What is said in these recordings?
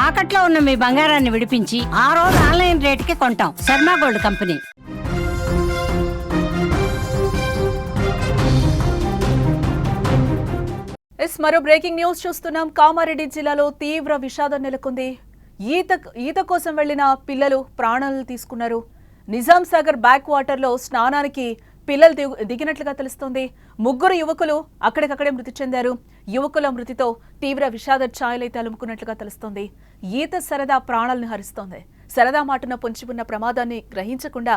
తాకట్లో ఉన్న మీ బంగారాన్ని విడిపించి ఆ రోజు ఆన్లైన్ రేటుకి కొంటాం. Sharma gold company. మరో బ్రేకింగ్ న్యూస్ చూస్తున్నాం. కామారెడ్డి జిల్లాలో తీవ్ర విషాదం నెలకొంది. ఈత కోసం వెళ్లిన పిల్లలు ప్రాణాలు తీసుకున్నారు. నిజాం సాగర్ బ్యాక్ వాటర్ లో స్నానానికి పిల్లలు దిగినట్లుగా తెలుస్తోంది. 3 యువకులు అక్కడికక్కడే మృతి చెందారు. యువకుల మృతితో తీవ్ర విషాద ఛాయలైతే అలుముకున్నట్లుగా తెలుస్తోంది. ఈత సరదా ప్రాణాలను హరిస్తోంది. సరదా మాటున పొంచి ఉన్న ప్రమాదాన్ని గ్రహించకుండా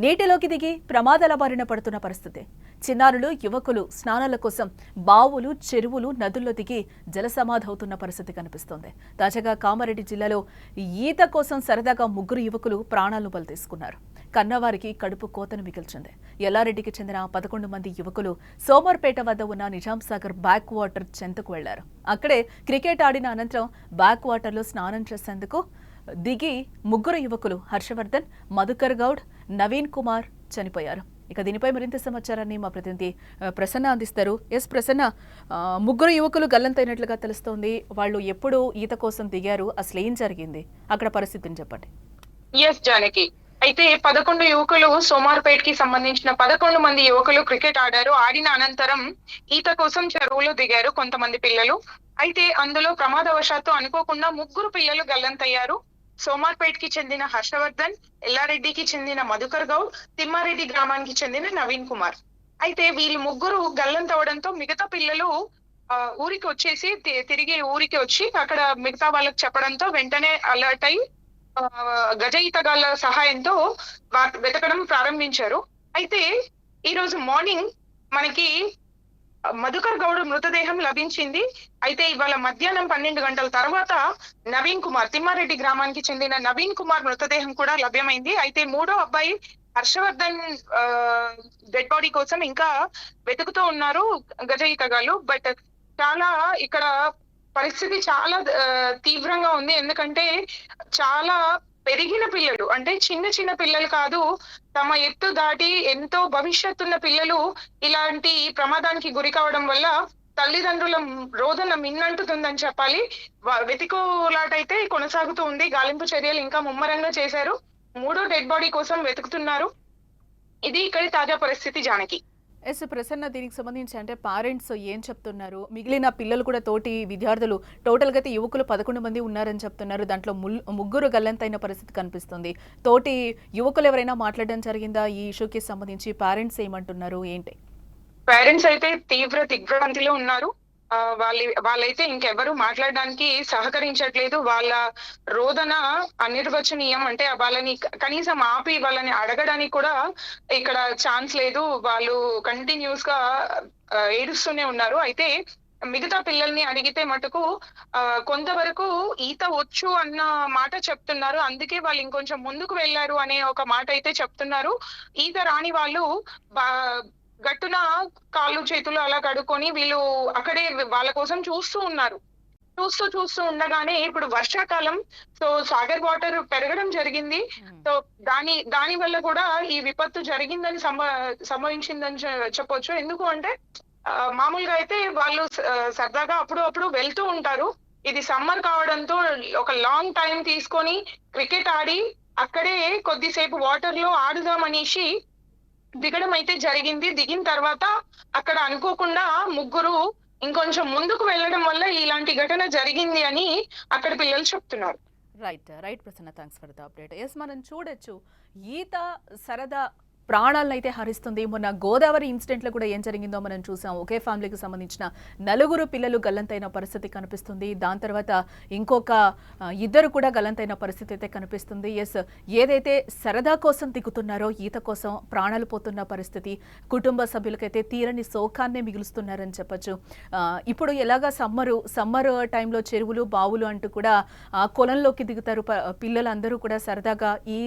నీటిలోకి దిగి ప్రమాదాల బారిన పడుతున్న పరిస్థితి. చిన్నారులు, యువకులు స్నానాల కోసం బావులు, చెరువులు, నదుల్లో దిగి జలసమాధవుతున్న పరిస్థితి కనిపిస్తోంది. తాజాగా కామారెడ్డి జిల్లాలో ఈత కోసం సరదాగా 3 యువకులు ప్రాణాలను బలి తీసుకున్నారు. కన్నవారికి కడుపు కోతను మిగిల్చింది. ఎల్లారెడ్డికి చెందిన 11 మంది యువకులు సోమర్పేట వద్ద ఉన్న నిజాం సాగర్ బ్యాక్ వాటర్ చెంతకు వెళ్లారు. అక్కడే క్రికెట్ ఆడిన అనంతరం బ్యాక్ వాటర్లో స్నానం చేసేందుకు దిగి 3 యువకులు హర్షవర్ధన్, మధుకర్ గౌడ్, నవీన్ కుమార్ చనిపోయారు. ఇక దీనిపై మరింత సమాచారాన్ని మా ప్రతినిధి ప్రసన్న అందిస్తారు. ప్రసన్న, 3 యువకులు గల్లంతైనట్లుగా తెలుస్తోంది. వాళ్ళు ఎప్పుడు ఈత కోసం దిగారు, అసలు ఏం జరిగింది అక్కడ పరిస్థితిని చెప్పండి. జానకి, అయితే 11 యువకులు సోమార్పేట్ కి సంబంధించిన 11 మంది యువకులు క్రికెట్ ఆడారు. ఆడిన అనంతరం ఈత కోసం చెరువులో దిగారు కొంతమంది పిల్లలు. అయితే అందులో ప్రమాదవశాత్తు అనుకోకుండా 3 పిల్లలు గల్లంతయ్యారు. సోమార్పేట్ కి చెందిన హర్షవర్ధన్, ఎల్లారెడ్డికి చెందిన మధుకర్ గౌడ్, తిమ్మారెడ్డి గ్రామానికి చెందిన నవీన్ కుమార్. అయితే వీళ్ళు 3 గల్లంతవడంతో మిగతా పిల్లలు ఊరికి వచ్చేసి తిరిగి ఊరికి వచ్చి అక్కడ మిగతా వాళ్ళకి చెప్పడంతో వెంటనే అలర్ట్ అయి గజ ఈతగాళ్ల సహాయంతో వెతకడం ప్రారంభించారు. అయితే ఈ రోజు మార్నింగ్ మనకి మధుకర్ గౌడ్ మృతదేహం లభించింది. అయితే ఇవాళ మధ్యాహ్నం 12 గంటల తర్వాత నవీన్ కుమార్, తిమ్మారెడ్డి గ్రామానికి చెందిన నవీన్ కుమార్ మృతదేహం కూడా లభ్యమైంది. అయితే 3వ అబ్బాయి హర్షవర్ధన్ డెడ్ బాడీ కోసం ఇంకా వెతుకుతూ ఉన్నారు గజ ఈతగాళ్ళు. బట్ చాలా ఇక్కడ పరిస్థితి చాలా తీవ్రంగా ఉంది. ఎందుకంటే చాలా పెరిగిన పిల్లలు, అంటే చిన్న పిల్లలు కాదు, తమ ఎత్తు దాటి ఎంతో భవిష్యత్తున్న పిల్లలు ఇలాంటి ప్రమాదానికి గురి కావడం వల్ల తల్లిదండ్రుల రోదన మిన్నంటుతుందని చెప్పాలి. వెతికులాటైతే కొనసాగుతూ ఉంది. గాలింపు చర్యలు ఇంకా ముమ్మరంగా చేశారు. 3వ డెడ్ బాడీ కోసం వెతుకుతున్నారు. ఇది ఇక్కడి తాజా పరిస్థితి. జానకి, ప్రసన్న, దీనికి సంబంధించి అంటే పేరెంట్స్ ఏం చెప్తున్నారు? మిగిలిన పిల్లలు కూడా, తోటి విద్యార్థులు టోటల్ గా యువకులు 11 మంది ఉన్నారని చెప్తున్నారు. దాంట్లో 3 గల్లంతైన పరిస్థితి కనిపిస్తుంది. తోటి యువకులు ఎవరైనా మాట్లాడడం జరిగిందా ఈ ఇష్యూకి సంబంధించి? పేరెంట్స్ ఏమంటున్నారు, ఏంటి? పేరెంట్స్ అయితే తీవ్ర దిగ్భ్రాంతిలో ఉన్నారు. వాళ్ళైతే ఇంకెవరు మాట్లాడడానికి సహకరించట్లేదు. వాళ్ళ రోదన అనిర్వచనీయం. అంటే వాళ్ళని కనీసం ఆపి వాళ్ళని అడగడానికి కూడా ఇక్కడ ఛాన్స్ లేదు. వాళ్ళు కంటిన్యూస్ గా ఏడుస్తూనే ఉన్నారు. అయితే మిగతా పిల్లల్ని అడిగితే మటుకు కొంతవరకు ఈత వచ్చు అన్న మాట చెప్తున్నారు. అందుకే వాళ్ళు ఇంకొంచెం ముందుకు వెళ్లారు అనే ఒక మాట అయితే చెప్తున్నారు. ఈత రాని వాళ్ళు గట్టున కాళ్ళు చేతులు అలా కడుక్కొని వీళ్ళు అక్కడే వాళ్ళ కోసం చూస్తూ ఉన్నారు. చూస్తూ ఉండగానే ఇప్పుడు వర్షాకాలం, సో సాగర్ వాటర్ పెరగడం జరిగింది. సో దాని వల్ల కూడా ఈ విపత్తు జరిగిందని సంభవించిందని చెప్పొచ్చు. ఎందుకు అంటే మామూలుగా అయితే వాళ్ళు సరదాగా అప్పుడు వెళ్తూ ఉంటారు. ఇది సమ్మర్ కావడంతో ఒక లాంగ్ టైం తీసుకొని క్రికెట్ ఆడి అక్కడే కొద్దిసేపు వాటర్ లో ఆడుదామనేసి దిగడం అయితే జరిగింది. దిగిన తర్వాత అక్కడ అనుకోకుండా 3 ఇంకొంచెం ముందుకు వెళ్ళడం వల్ల ఇలాంటి ఘటన జరిగింది అని అక్కడ పిల్లలు చెప్తున్నారు. Right Prasanna, thanks for the update. మనం చూడొచ్చు, ఈత సరదా ప్రాణాలను అయితే హరిస్తుంది. మొన్న గోదావరి ఇన్సిడెంట్ లో కూడా ఏం జరిగిందో మనం చూసాం. ఒకే ఫ్యామిలీకి సంబంధించిన 4 పిల్లలు గల్లంతైన పరిస్థితి కనిపిస్తుంది. దాని తర్వాత ఇంకొక 2 కూడా గల్లంతైన పరిస్థితి అయితే కనిపిస్తుంది. ఏదైతే సరదా కోసం దిగుతున్నారో, ఈత కోసం ప్రాణాలు పోతున్న పరిస్థితి, కుటుంబ సభ్యులకైతే తీరని శోకాన్నే మిగులుస్తున్నారని చెప్పొచ్చు. ఇప్పుడు ఎలాగా సమ్మర్ టైంలో చెరువులు, బావులు అంటూ కూడా కొలంలోకి దిగుతారు పిల్లలందరూ కూడా. సరదాగా ఈ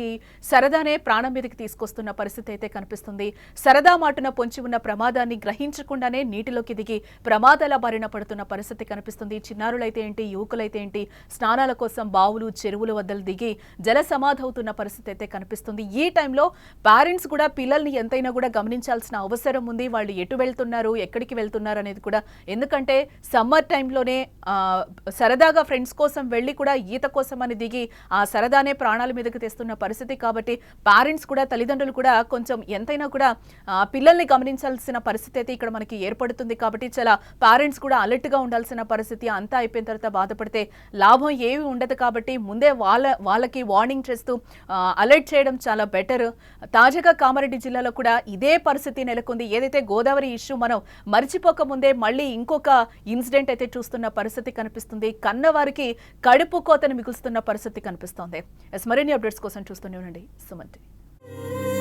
సరదానే ప్రాణం మీదకి తీసుకొస్తున్న పరిస్థితి అయితే కనిపిస్తుంది. సరదా మాటున పొంచి ఉన్న ప్రమాదాన్ని గ్రహించకుండానే నీటిలోకి దిగి ప్రమాదాల బారిన పడుతున్న పరిస్థితి కనిపిస్తుంది. చిన్నారులైతే ఏంటి, యువకులైతే ఏంటి, స్నానాల కోసం బావులు చెరువుల వద్దలు దిగి జల సమాధవుతున్న పరిస్థితి అయితే కనిపిస్తుంది. ఈ టైంలో పేరెంట్స్ కూడా పిల్లల్ని ఎంతైనా కూడా గమనించాల్సిన అవసరం ఉంది. వాళ్ళు ఎటు వెళ్తున్నారు, ఎక్కడికి వెళ్తున్నారు అనేది కూడా. ఎందుకంటే సమ్మర్ టైంలోనే సరదాగా ఫ్రెండ్స్ కోసం వెళ్ళి కూడా ఈత కోసం అని దిగి ఆ సరదానే ప్రాణాల మీదకి తెస్తున్న పరిస్థితి. కాబట్టి పేరెంట్స్ కూడా, తల్లిదండ్రులు కూడా కొంచెం ఎంతైనా కూడా పిల్లల్ని గమనించాల్సిన పరిస్థితి అయితే ఇక్కడ మనకి ఏర్పడుతుంది. కాబట్టి చాలా పేరెంట్స్ కూడా అలర్ట్ గా ఉండాల్సిన పరిస్థితి. అంతా అయిపోయిన తర్వాత బాధపడితే లాభం ఏమి ఉండదు. కాబట్టి ముందే వాళ్ళకి వార్నింగ్ చేస్తూ అలర్ట్ చేయడం చాలా బెటర్. తాజాగా కామారెడ్డి జిల్లాలో కూడా ఇదే పరిస్థితి నెలకొంది. ఏదైతే గోదావరి ఇష్యూ మనం మర్చిపోక ముందే మళ్ళీ ఇంకొక ఇన్సిడెంట్ అయితే చూస్తున్న పరిస్థితి కనిపిస్తుంది. కన్నవారికి కడుపు కోతను మిగులుస్తున్న పరిస్థితి కనిపిస్తోంది. మరిన్ని అప్డేట్స్ కోసం చూస్తూనే ఉండండి సుమన్ టీవీ.